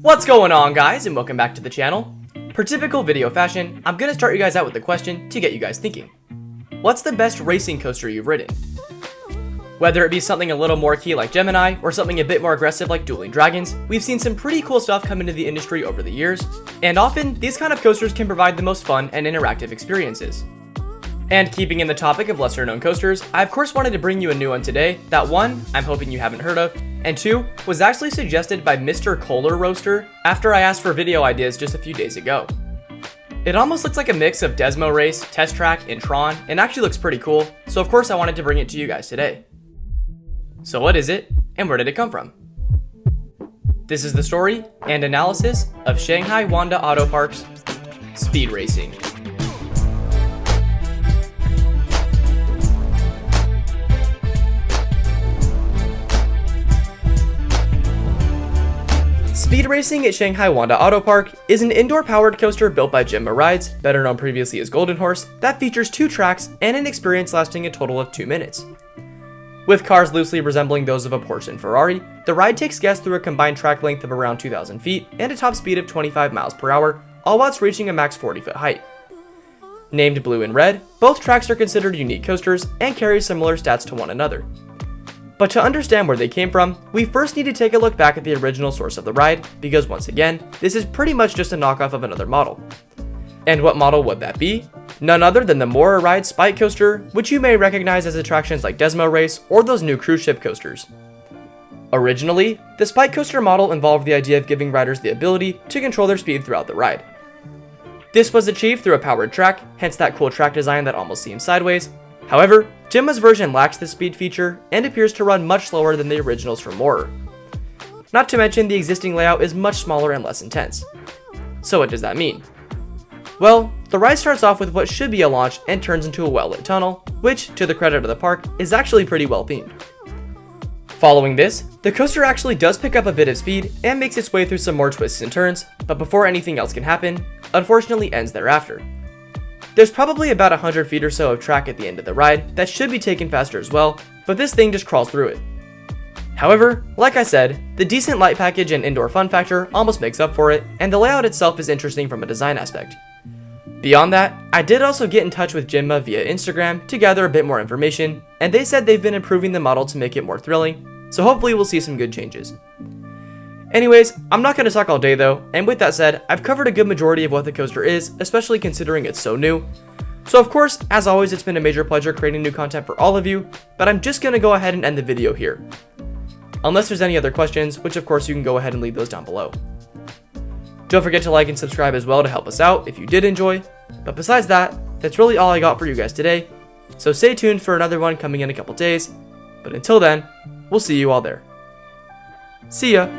What's going on, guys, and welcome back to the channel. Per typical video fashion, I'm gonna start you guys out with a question to get you guys thinking. What's the best racing coaster you've ridden? Whether it be something a little more key like Gemini, or something a bit more aggressive like Dueling Dragons, we've seen some pretty cool stuff come into the industry over the years, and often, these kind of coasters can provide the most fun and interactive experiences. And keeping in the topic of lesser known coasters, I of course wanted to bring you a new one today that one, I'm hoping you haven't heard of, and two, was actually suggested by Mr Coller Roaster after I asked for video ideas just a few days ago. It almost looks like a mix of Desmo Race, Test Track, and Tron, and actually looks pretty cool, so of course I wanted to bring it to you guys today. So what is it, and where did it come from? This is the story and analysis of Shanghai Wanda Autopark's speed racing. Speed racing at Shanghai Wanda Autopark is an indoor-powered coaster built by Gemini Rides, better known previously as Golden Horse, that features 2 tracks and an experience lasting a total of 2 minutes. With cars loosely resembling those of a Porsche and Ferrari, the ride takes guests through a combined track length of around 2,000 feet and a top speed of 25 miles per hour, all whilst reaching a max 40-foot height. Named Blue and Red, both tracks are considered unique coasters and carry similar stats to one another. But to understand where they came from, we first need to take a look back at the original source of the ride, because once again, this is pretty much just a knockoff of another model. And what model would that be? None other than the Mora Ride Spike Coaster, which you may recognize as attractions like Desmo Race or those new cruise ship coasters. Originally, the Spike Coaster model involved the idea of giving riders the ability to control their speed throughout the ride. This was achieved through a powered track, hence that cool track design that almost seems sideways. However, Gemma's version lacks this speed feature and appears to run much slower than the originals from Mora. Not to mention the existing layout is much smaller and less intense. So what does that mean? Well, the ride starts off with what should be a launch and turns into a well-lit tunnel, which, to the credit of the park, is actually pretty well themed. Following this, the coaster actually does pick up a bit of speed and makes its way through some more twists and turns, but before anything else can happen, unfortunately ends thereafter. There's probably about 100 feet or so of track at the end of the ride that should be taken faster as well, but this thing just crawls through it. However, like I said, the decent light package and indoor fun factor almost makes up for it, and the layout itself is interesting from a design aspect. Beyond that, I did also get in touch with Gemma via Instagram to gather a bit more information, and they said they've been improving the model to make it more thrilling, so hopefully we'll see some good changes. Anyways, I'm not going to talk all day though, and with that said, I've covered a good majority of what the coaster is, especially considering it's so new. So of course, as always, it's been a major pleasure creating new content for all of you, but I'm just going to go ahead and end the video here. Unless there's any other questions, which of course you can go ahead and leave those down below. Don't forget to like and subscribe as well to help us out if you did enjoy, but besides that, that's really all I got for you guys today, so stay tuned for another one coming in a couple days, but until then, we'll see you all there. See ya!